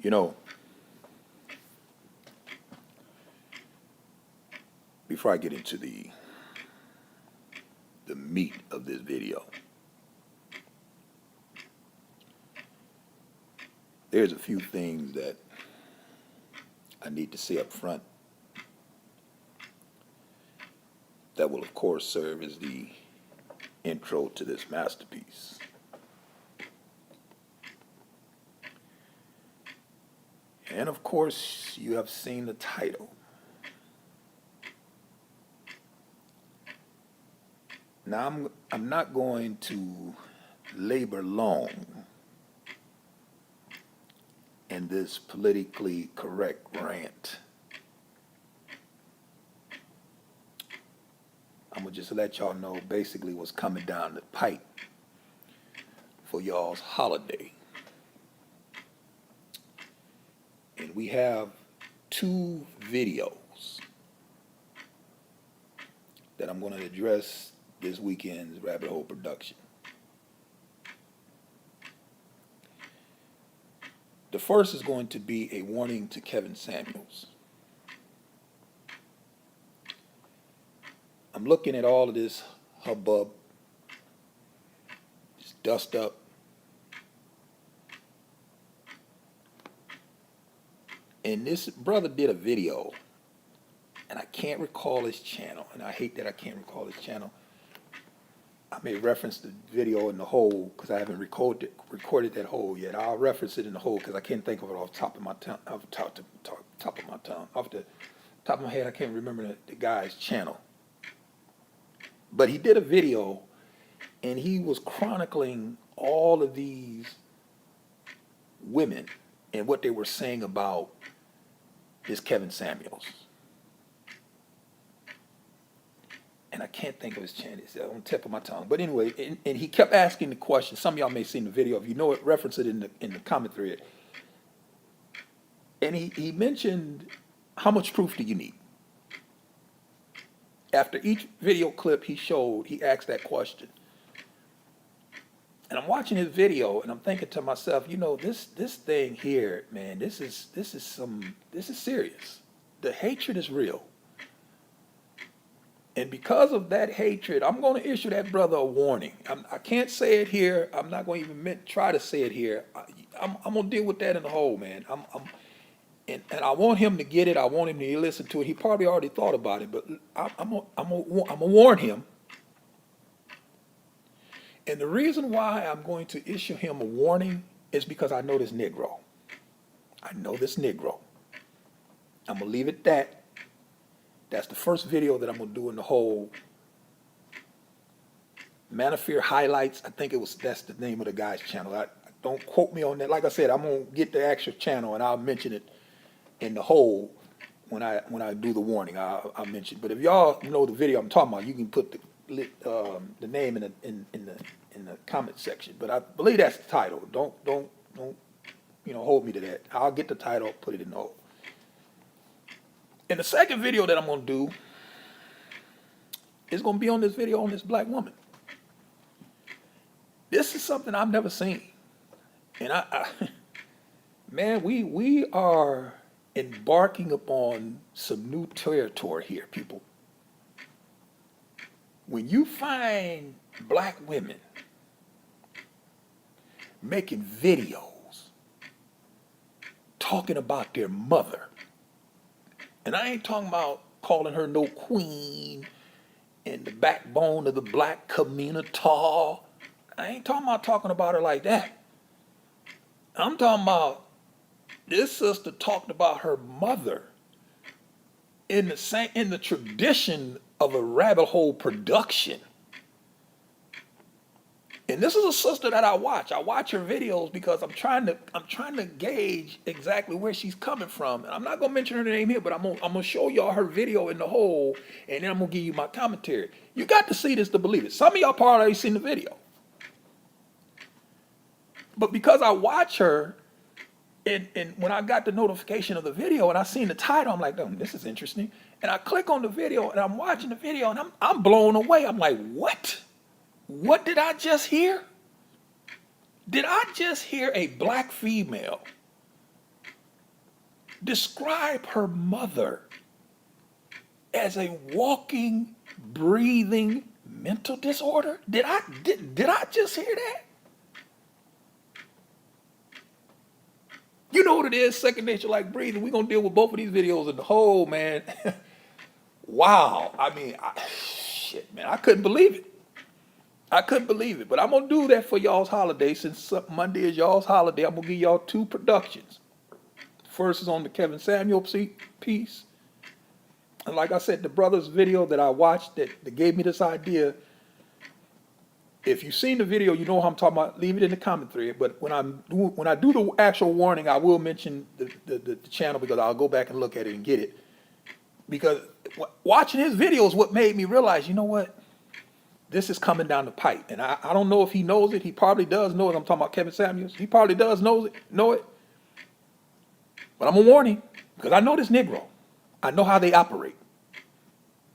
You know, before I get into the meat of this video, there's a few things that I need to say up front that will, of course, serve as the intro to this masterpiece. And of course, you have seen the title. Now, I'm not going to labor long in this politically correct rant. I'm gonna just let y'all know basically what's coming down the pipe for y'all's holiday. And we have two videos that I'm going to address this weekend's Rabbit Hole production. The first is going to be a warning to Kevin Samuels. I'm looking at all of this hubbub, this dust up. And this brother did a video, and I can't recall his channel, and I hate that I can't recall his channel. I may reference the video in the whole because I haven't recorded that whole yet. I'll reference it in the whole because I can't think of it off the top of my tongue. Off the top of my head, I can't remember the guy's channel. But he did a video, and he was chronicling all of these women and what they were saying about this Kevin Samuels. And I can't think of his channel. It's on the tip of my tongue. But anyway, and he kept asking the question. Some of y'all may have seen the video. If you know it, reference it in the comment thread. And he mentioned, how much proof do you need? After each video clip he showed, he asked that question. And I'm watching his video, and I'm thinking to myself, you know, this thing here, man, this is serious. The hatred is real. And because of that hatred, I'm going to issue that brother a warning. I can't say it here. I'm not going to even try to say it here. I'm going to deal with that in the hole, man. And I want him to get it. I want him to listen to it. He probably already thought about it, but I'm going to warn him. And the reason why I'm going to issue him a warning is because I know this Negro. I know this Negro. I'm going to leave it at that. That's the first video that I'm going to do in the whole Man of Fear Highlights. I think that's the name of the guy's channel. Don't quote me on that. Like I said, I'm going to get the actual channel and I'll mention it in the whole when I do the warning. I'll mention. But if y'all know the video I'm talking about, you can put the name in the comment section. But I believe that's the title. Don't hold me to that. I'll get the title, put it in the hole. And the second video that I'm going to do is going to be on this video on this black woman. This is something I've never seen. And man, we are embarking upon some new territory here, people. When you find black women making videos talking about their mother, and I ain't talking about calling her no queen and the backbone of the black community. I ain't talking about her like that. I'm talking about this sister talked about her mother in the tradition of a rabbit hole production. And this is a sister that I watch. I watch her videos because I'm trying to gauge exactly where she's coming from. And I'm not gonna mention her name here, but I'm gonna show y'all her video in the whole, and then I'm gonna give you my commentary. You got to see this to believe it. Some of y'all probably already seen the video. But because I watch her, and when I got the notification of the video and I seen the title, I'm like, oh, this is interesting. And I click on the video and I'm watching the video and I'm blown away. I'm like, what? What did I just hear? Did I just hear a black female describe her mother as a walking, breathing mental disorder? Did I just hear that? You know what it is, second nature like breathing. We're going to deal with both of these videos in the whole, man. Wow. I mean, shit, man, I couldn't believe it. I couldn't believe it. But I'm going to do that for y'all's holiday. Since Monday is y'all's holiday, I'm going to give y'all 2 productions. First is on the Kevin Samuel piece. And like I said, the brother's video that I watched that gave me this idea, if you've seen the video, you know what I'm talking about. Leave it in the comment thread. But when I do the actual warning, I will mention the channel, because I'll go back and look at it and get it. Because watching his video is what made me realize, you know what? This is coming down the pipe. And I don't know if he knows it. He probably does know it. I'm talking about Kevin Samuels. He probably does know it. But I'm going to warn him, because I know this Negro. I know how they operate.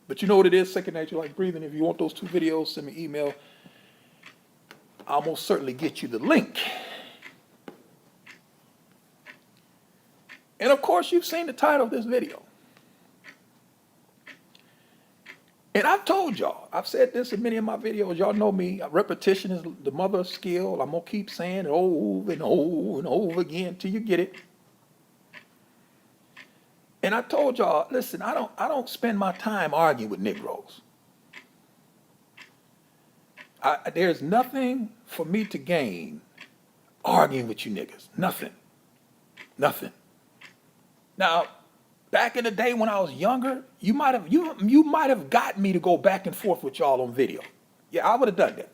But you know what it is, second nature like breathing. If you want those 2 videos, send me an email. I'll most certainly get you the link. And of course, you've seen the title of this video. And I've told y'all, I've said this in many of my videos. Y'all know me. Repetition is the mother of skill. I'm going to keep saying it over and over and over again till you get it. And I told y'all, listen, I don't spend my time arguing with Negroes. There's nothing for me to gain arguing with you niggas. Nothing. Nothing. Now, back in the day when I was younger, you might have got me to go back and forth with y'all on video. Yeah, I would have done that.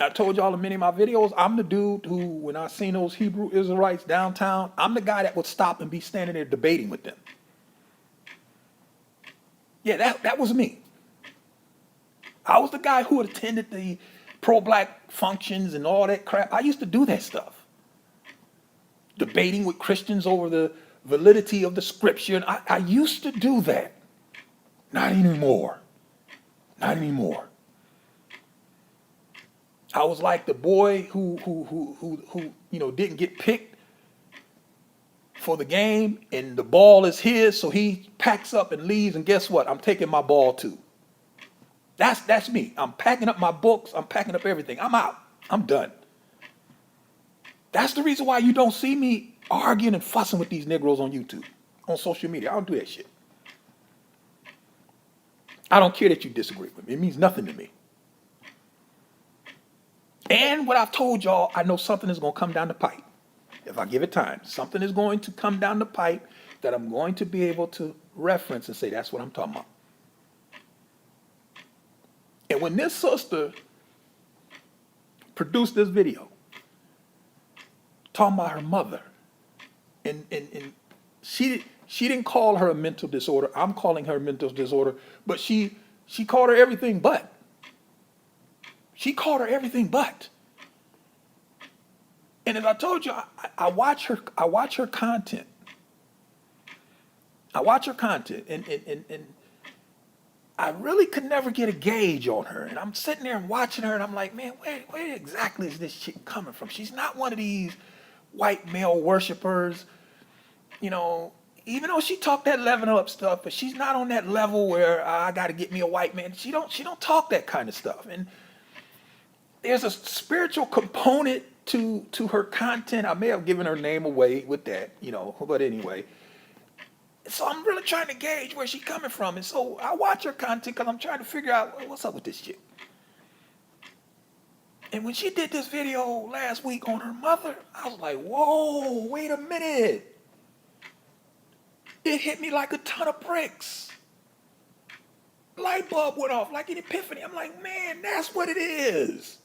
I told y'all in many of my videos, I'm the dude who, when I seen those Hebrew Israelites downtown, I'm the guy that would stop and be standing there debating with them. Yeah, that was me. I was the guy who attended the pro-black functions and all that crap. I used to do that stuff. Debating with Christians over the validity of the scripture. And I used to do that. Not anymore. Not anymore. I was like the boy who didn't get picked for the game, and the ball is his, so he packs up and leaves, and guess what? I'm taking my ball too. That's me. I'm packing up my books. I'm packing up everything. I'm out. I'm done. That's the reason why you don't see me arguing and fussing with these Negroes on YouTube, on social media. I don't do that shit. I don't care that you disagree with me. It means nothing to me. And what I've told y'all, I know something is going to come down the pipe. If I give it time, something is going to come down the pipe that I'm going to be able to reference and say, that's what I'm talking about. And when this sister produced this video talking about her mother, and she didn't call her a mental disorder. I'm calling her a mental disorder, but she called her everything but. She called her everything but. And as I told you, I watch her content. I watch her content, and I really could never get a gauge on her. And I'm sitting there and watching her, and I'm like, man, where exactly is this chick coming from? She's not one of these white male worshipers, even though she talked that leveling up stuff, but she's not on that level where I got to get me a white man. She don't talk that kind of stuff. And there's a spiritual component to her content. I may have given her name away with that, but anyway. So I'm really trying to gauge where she's coming from. And so I watch her content because I'm trying to figure out what's up with this chick. And when she did this video last week on her mother, I was like, whoa, wait a minute. It hit me like a ton of bricks. Light bulb went off like an epiphany. I'm like, man, that's what it is.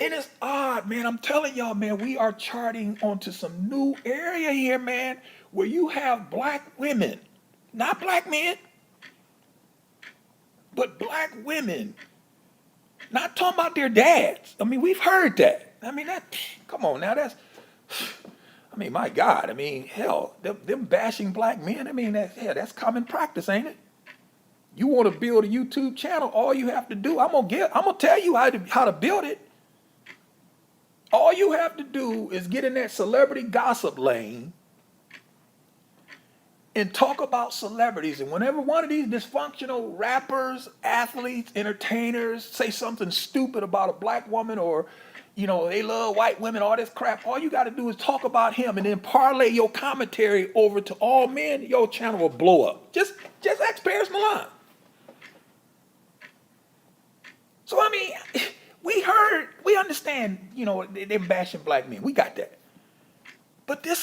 And it's odd, man. I'm telling y'all, man, we are charting onto some new area here, man, where you have black women, not black men, but black women, not talking about their dads. I mean, we've heard that. I mean, come on now, my God, hell, them bashing black men, that's common practice, ain't it? You want to build a YouTube channel, all you have to do, I'm gonna tell you how to build it. All you have to do is get in that celebrity gossip lane and talk about celebrities. And whenever one of these dysfunctional rappers, athletes, entertainers say something stupid about a black woman, or, they love white women, all this crap, all you got to do is talk about him and then parlay your commentary over to all men, your channel will blow up. Just ask Paris Milan. So, I mean, we understand, them bashing black men. We got that. But these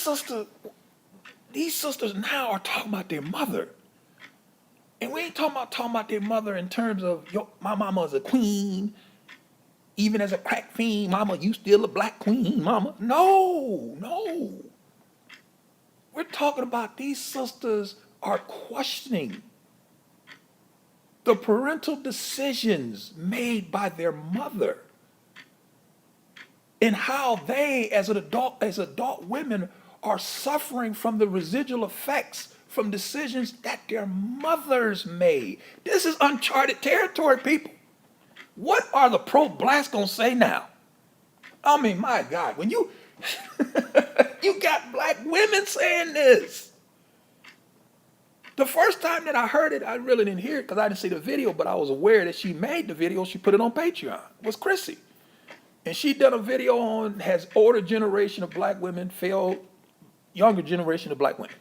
sisters now are talking about their mother. And we ain't talking about their mother in terms of, my mama's a queen. Even as a crack fiend, mama, you still a black queen, mama. No. We're talking about these sisters are questioning the parental decisions made by their mother and how they, as adult women, are suffering from the residual effects from decisions that their mothers made. This is uncharted territory, people. What are the pro-blacks gonna say now? I mean, my God, when you you got black women saying this. The first time that I heard it, I really didn't hear it because I didn't see the video, but I was aware that she made the video. She put it on Patreon. It was Chrissy. And she done a video on, has older generation of black women failed younger generation of black women.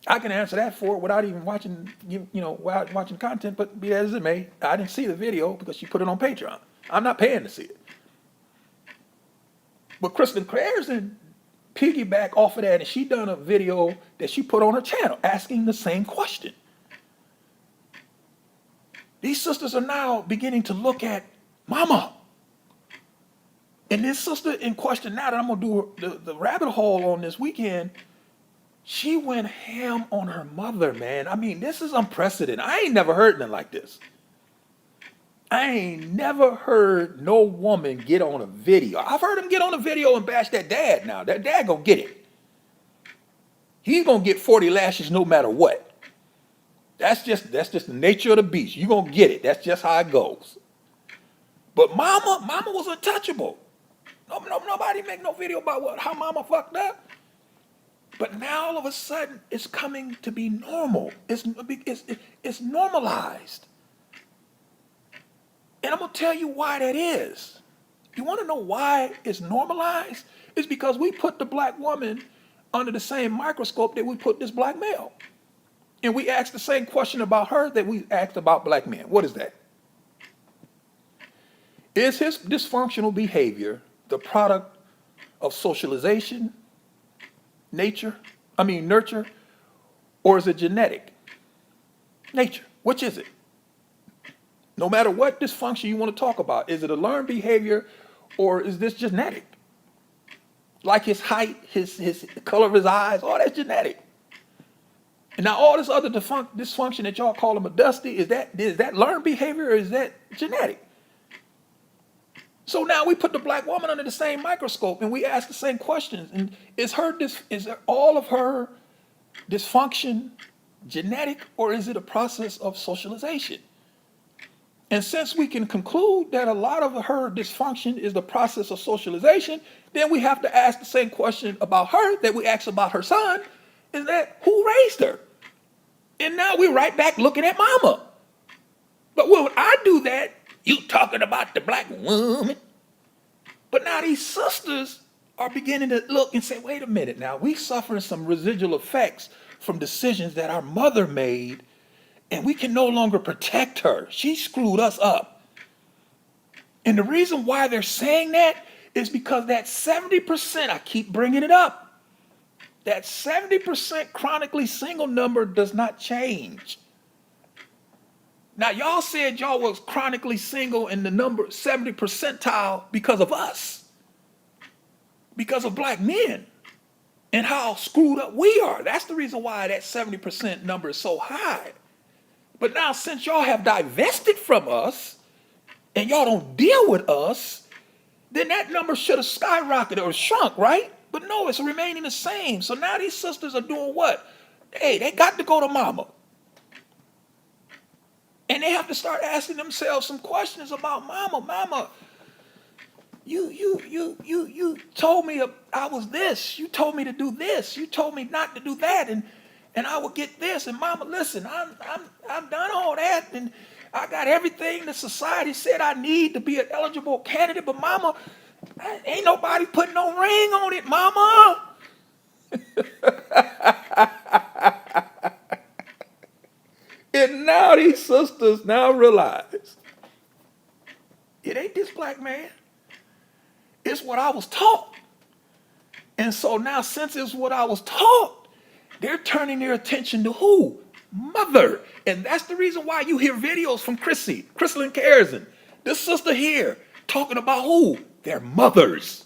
I can answer that for it without even watching, without watching content, but be that as it may, I didn't see the video because she put it on Patreon. I'm not paying to see it. But Kristen Krausen piggyback off of that, and she done a video that she put on her channel asking the same question. These sisters are now beginning to look at mama. And this sister in question now that I'm going to do the rabbit hole on this weekend, she went ham on her mother, man. I mean, this is unprecedented. I ain't never heard nothing like this. I ain't never heard no woman get on a video. I've heard him get on a video and bash that dad now. That dad gonna get it. He's gonna get 40 lashes no matter what. That's just the nature of the beast. You're gonna get it. That's just how it goes. But mama was untouchable. Nobody make no video about how mama fucked up. But now all of a sudden it's coming to be normal. It's normalized. And I'm going to tell you why that is. You want to know why it's normalized? It's because we put the black woman under the same microscope that we put this black male. And we ask the same question about her that we asked about black men. What is that? Is his dysfunctional behavior the product of socialization, nurture, or is it genetic? Nature. Which is it? No matter what dysfunction you want to talk about, is it a learned behavior or is this genetic? Like his height, his color of his eyes, all that's genetic. And now all this other dysfunction that y'all call him a dusty, is that learned behavior or is that genetic? So now we put the black woman under the same microscope and we ask the same questions. And is all of her dysfunction genetic or is it a process of socialization? And since we can conclude that a lot of her dysfunction is the process of socialization, then we have to ask the same question about her that we asked about her son, is that who raised her? And now we're right back looking at mama. But when I do that, you talking about the black woman. But now these sisters are beginning to look and say, wait a minute now, we suffering some residual effects from decisions that our mother made, and we can no longer protect her. She screwed us up. And the reason why they're saying that is because that 70%, I keep bringing it up, that 70% chronically single number does not change. Now, y'all said y'all was chronically single in the number 70 percentile because of us, because of black men, and how screwed up we are. That's the reason why that 70% number is so high. But now, since y'all have divested from us and y'all don't deal with us, then that number should have skyrocketed or shrunk, right? But no, it's remaining the same. So now these sisters are doing what? Hey, they got to go to mama. And they have to start asking themselves some questions about mama. Mama, You told me I was this. You told me to do this. You told me not to do that, and I would get this. And mama, listen, I've done all that, and I got everything the society said I need to be an eligible candidate. But mama, ain't nobody putting no ring on it, mama. And now these sisters now realize it ain't this black man. It's what I was taught. And so now, since it's what I was taught, they're turning their attention to who? Mother. And that's the reason why you hear videos from Crystal Carroll, this sister here, talking about who? Their mothers.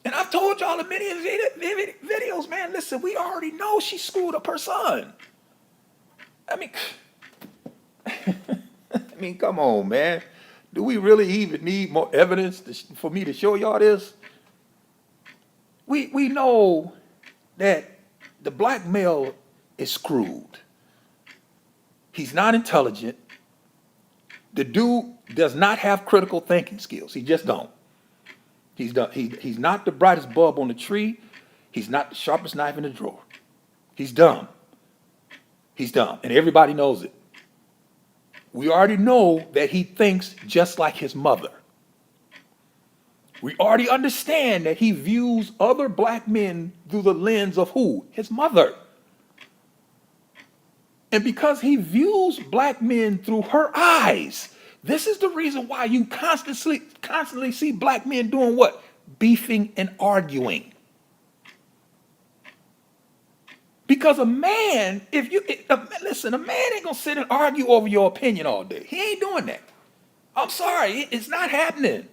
And I've told y'all in many videos, man, listen, we already know she screwed up her son. I mean, come on, man. Do we really even need more evidence for me to show y'all this? We know that the black male is screwed. He's not intelligent. The dude does not have critical thinking skills. He just don't. He's not the brightest bulb on the tree. He's not the sharpest knife in the drawer. He's dumb. He's dumb, and everybody knows it. We already know that he thinks just like his mother. We already understand that he views other black men through the lens of who? His mother. And because he views black men through her eyes, this is the reason why you constantly see black men doing what? Beefing and arguing. Because a man, listen, a man ain't gonna sit and argue over your opinion all day. He ain't doing that. I'm sorry, it's not happening.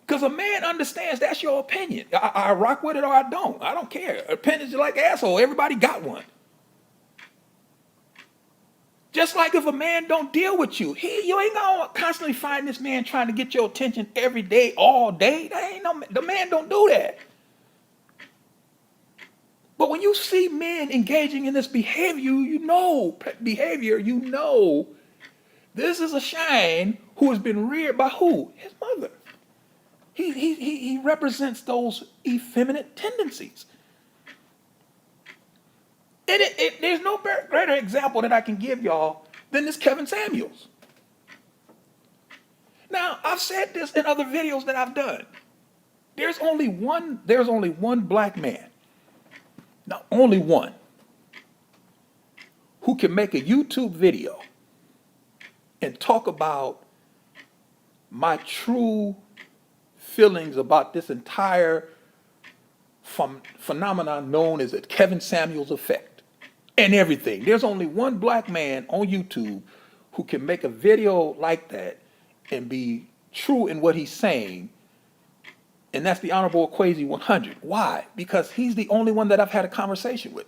Because a man understands that's your opinion. I rock with it or I don't. I don't care. Opinions are like asshole. Everybody got one. Just like if a man don't deal with you, you ain't gonna constantly find this man trying to get your attention every day, all day. The man don't do that. But when you see men engaging in this behavior, you know this is a Shine who has been reared by who? His mother. He represents those effeminate tendencies. And there's no greater example that I can give y'all than this Kevin Samuels. Now, I've said this in other videos that I've done. There's only one black man. Now, only one who can make a YouTube video and talk about my true feelings about this entire phenomenon known as the Kevin Samuels effect and everything. There's only one black man on YouTube who can make a video like that and be true in what he's saying, and that's the Honorable Quasi 100. Why? Because he's the only one that I've had a conversation with.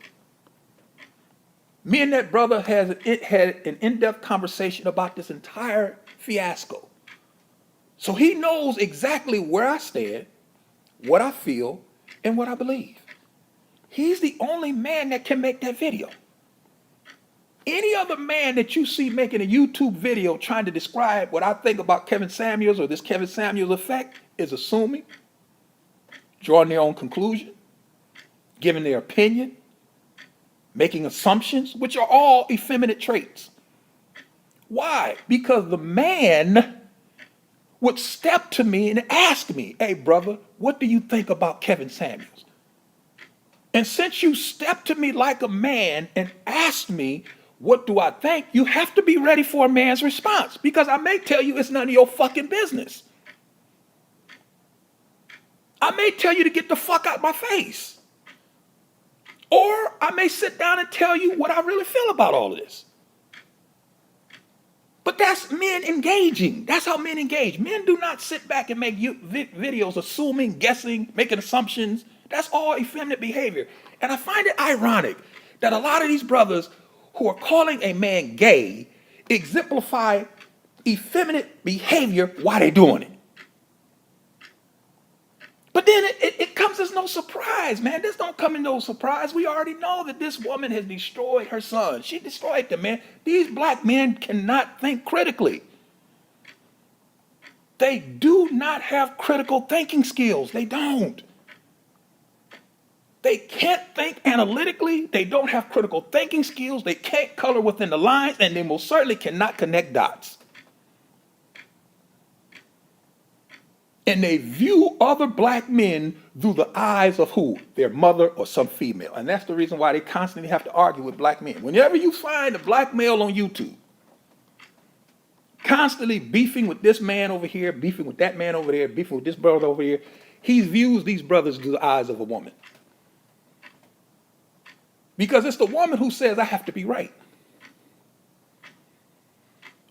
Me and that brother had an in-depth conversation about this entire fiasco. So he knows exactly where I stand, what I feel, and what I believe. He's the only man that can make that video. Any other man that you see making a YouTube video trying to describe what I think about Kevin Samuels or this Kevin Samuels effect is assuming, drawing their own conclusion, giving their opinion, making assumptions, which are all effeminate traits. Why? Because the man would step to me and ask me, hey, brother, what do you think about Kevin Samuels? And since you stepped to me like a man and asked me, what do I think? You have to be ready for a man's response, because I may tell you it's none of your fucking business. I may tell you to get the fuck out my face. Or I may sit down and tell you what I really feel about all of this. But that's men engaging. That's how men engage. Men do not sit back and make videos assuming, guessing, making assumptions. That's all effeminate behavior. And I find it ironic that a lot of these brothers who are calling a man gay exemplify effeminate behavior while they're doing it. But then it comes as no surprise, man. This don't come as no surprise. We already know that this woman has destroyed her son. She destroyed them, man. These black men cannot think critically. They do not have critical thinking skills. They don't. They can't think analytically. They don't have critical thinking skills. They can't color within the lines, and they most certainly cannot connect dots. And they view other black men through the eyes of who? Their mother or some female. And that's the reason why they constantly have to argue with black men. Whenever you find a black male on YouTube constantly beefing with this man over here, beefing with that man over there, beefing with this brother over here, he views these brothers through the eyes of a woman. Because it's the woman who says, I have to be right.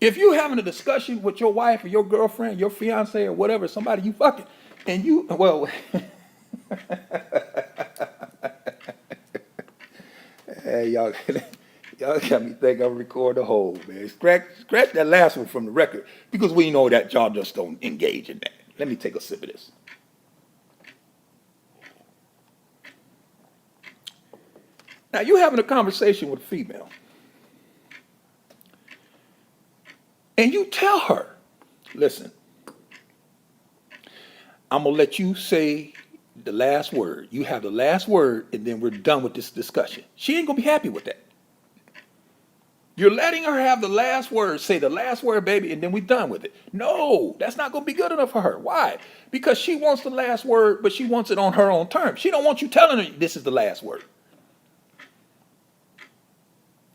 If you're having a discussion with your wife or your girlfriend, your fiance or whatever, somebody you fucking, and you, well, hey, y'all got me think I'm recording the whole, man. Scratch that last one from the record, because we know that y'all just don't engage in that. Let me take a sip of this. Now, you're having a conversation with a female, and you tell her, listen, I'm going to let you say the last word. You have the last word, and then we're done with this discussion. She ain't going to be happy with that. You're letting her have the last word, say the last word, baby, and then we're done with it. No, that's not going to be good enough for her. Why? Because she wants the last word, but she wants it on her own terms. She don't want you telling her this is the last word.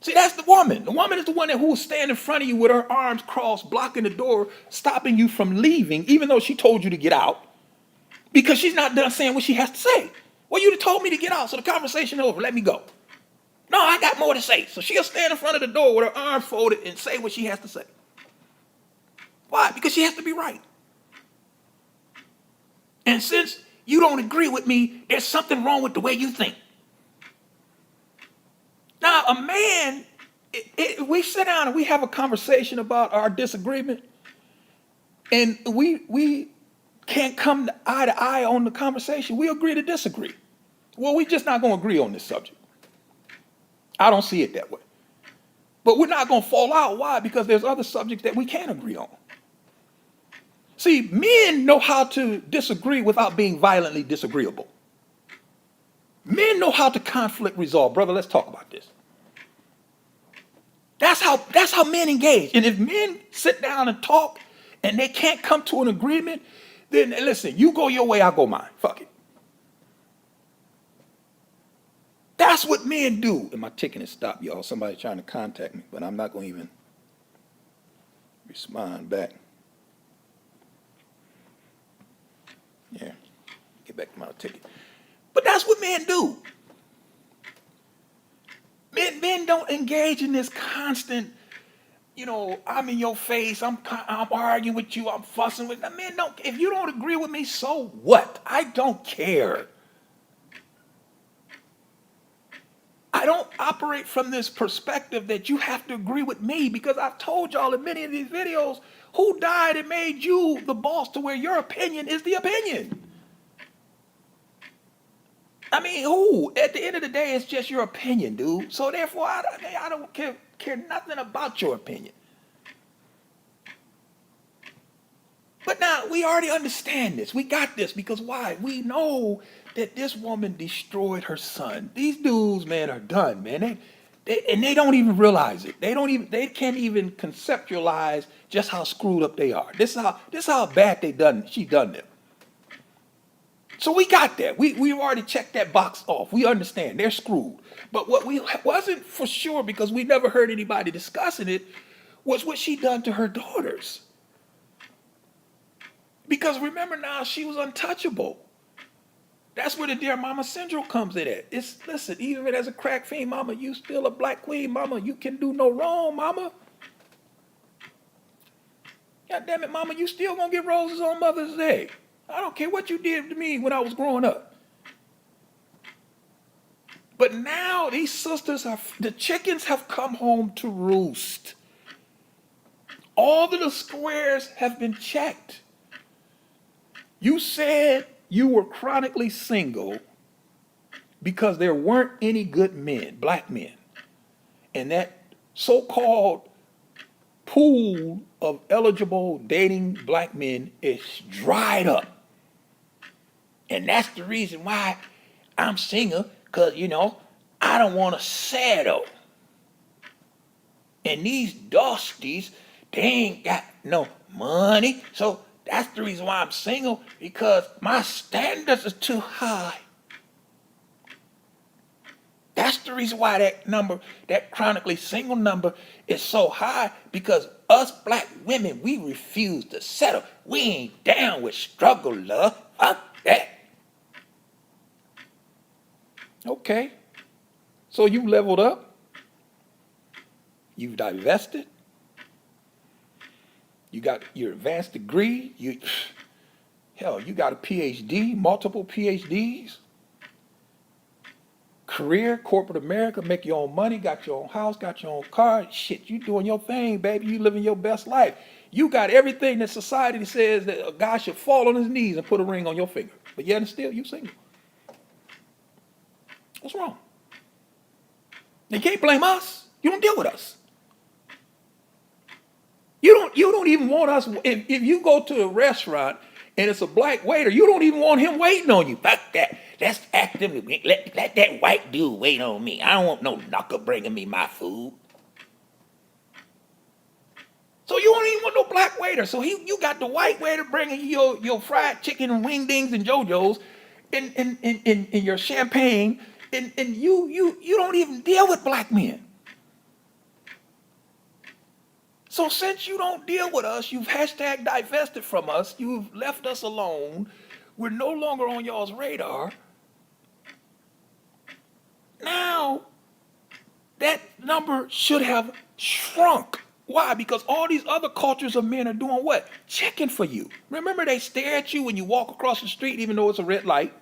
See, that's the woman. The woman is the one who will stand in front of you with her arms crossed, blocking the door, stopping you from leaving, even though she told you to get out, because she's not done saying what she has to say. Well, you'd have told me to get out, so the conversation is over. Let me go. No, I got more to say. So she'll stand in front of the door with her arms folded and say what she has to say. Why? Because she has to be right. And since you don't agree with me, there's something wrong with the way you think. Now, a man, we sit down and we have a conversation about our disagreement, and we can't come eye to eye on the conversation. We agree to disagree. Well, we're just not going to agree on this subject. I don't see it that way. But we're not going to fall out. Why? Because there's other subjects that we can agree on. See, men know how to disagree without being violently disagreeable. Men know how to conflict resolve. Brother, let's talk about this. That's how men engage. And if men sit down and talk and they can't come to an agreement, then listen, you go your way, I go mine. Fuck it. That's what men do. And my ticket is stopped, y'all. Somebody trying to contact me, but I'm not going to even respond back. Yeah, get back to my ticket. But that's what men do. Men don't engage in this constant, I'm in your face, I'm arguing with you, I'm fussing with you. Men don't, if you don't agree with me, so what? I don't care. I don't operate from this perspective that you have to agree with me, because I've told y'all in many of these videos who died and made you the boss to where your opinion is the opinion. I mean, who? At the end of the day, it's just your opinion, dude. So therefore, I don't care nothing about your opinion. But now, we already understand this. We got this, because why? We know that this woman destroyed her son. These dudes, man, are done, man. They don't even realize it. They can't even conceptualize just how screwed up they are. This is how bad she done them. So we got that. We've already checked that box off. We understand they're screwed. But what we wasn't for sure, because we never heard anybody discussing it, was what she done to her daughters. Because remember now, she was untouchable. That's where the dear mama syndrome comes in at. Listen, even as a crack fiend, mama, you still a black queen, mama. You can do no wrong, mama. God damn it, mama, you still gonna get roses on Mother's Day. I don't care what you did to me when I was growing up. But now these sisters the chickens have come home to roost. All of the squares have been checked. You said you were chronically single because there weren't any good men, black men. And that so-called pool of eligible dating black men is dried up. And that's the reason why I'm single, because, I don't want to settle. And these dusties, they ain't got no money. So that's the reason why I'm single, because my standards are too high. That's the reason why that number, that chronically single number, is so high, because us black women, we refuse to settle. We ain't down with struggle, love. Fuck that. Okay. So you leveled up. You've divested. You got your advanced degree. Hell, you got a PhD, multiple PhDs. Career, corporate America, make your own money, got your own house, got your own car. Shit, you doing your thing, baby. You living your best life. You got everything that society says that a guy should fall on his knees and put a ring on your finger. But yet and still, you single. What's wrong? You can't blame us. You don't deal with us. You don't even want us. If you go to a restaurant and it's a black waiter, you don't even want him waiting on you. Fuck that. Let's act them. Let that white dude wait on me. I don't want no knuckle bringing me my food. So you don't even want no black waiter. So you got the white waiter bringing you your fried chicken and wingdings and JoJo's and your champagne, and you don't even deal with black men. So since you don't deal with us, you've hashtag divested from us, you've left us alone, we're no longer on y'all's radar. Now, that number should have shrunk. Why? Because all these other cultures of men are doing what? Checking for you. Remember, they stare at you when you walk across the street, even though it's a red light.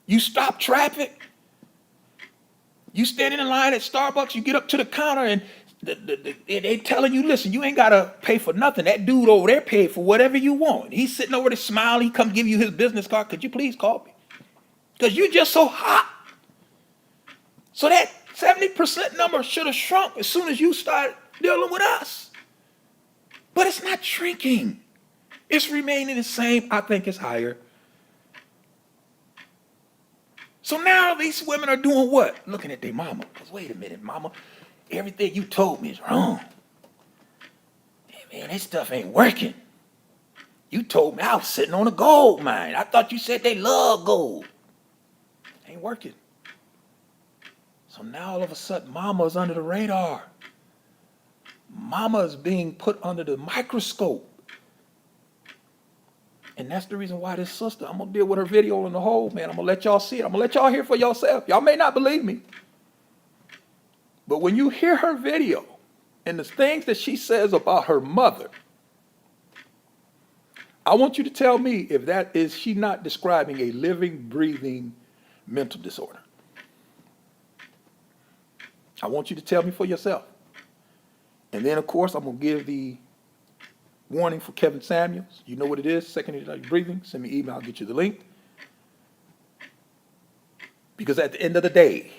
You stop traffic. You stand in line at Starbucks, you get up to the counter, and they telling you, listen, you ain't got to pay for nothing. That dude over there paid for whatever you want. He's sitting over there smiling. He come give you his business card. Could you please call me? Because you're just so hot. So that 70% number should have shrunk as soon as you start dealing with us. But it's not shrinking. It's remaining the same. I think it's higher. So now these women are doing what? Looking at their mama. Because wait a minute, mama. Everything you told me is wrong. Hey, man, this stuff ain't working. You told me I was sitting on a gold mine. I thought you said they love gold. Ain't working. So now all of a sudden, mama's under the radar. Mama is being put under the microscope. And that's the reason why this sister, I'm going to deal with her video in the whole, man. I'm going to let y'all see it. I'm going to let y'all hear for yourself. Y'all may not believe me. But when you hear her video and the things that she says about her mother, I want you to tell me if that is she not describing a living, breathing mental disorder. I want you to tell me for yourself. And then, of course, I'm going to give the warning for Kevin Samuels. You know what it is. Second you're breathing, send me an email. I'll get you the link. Because at the end of the day,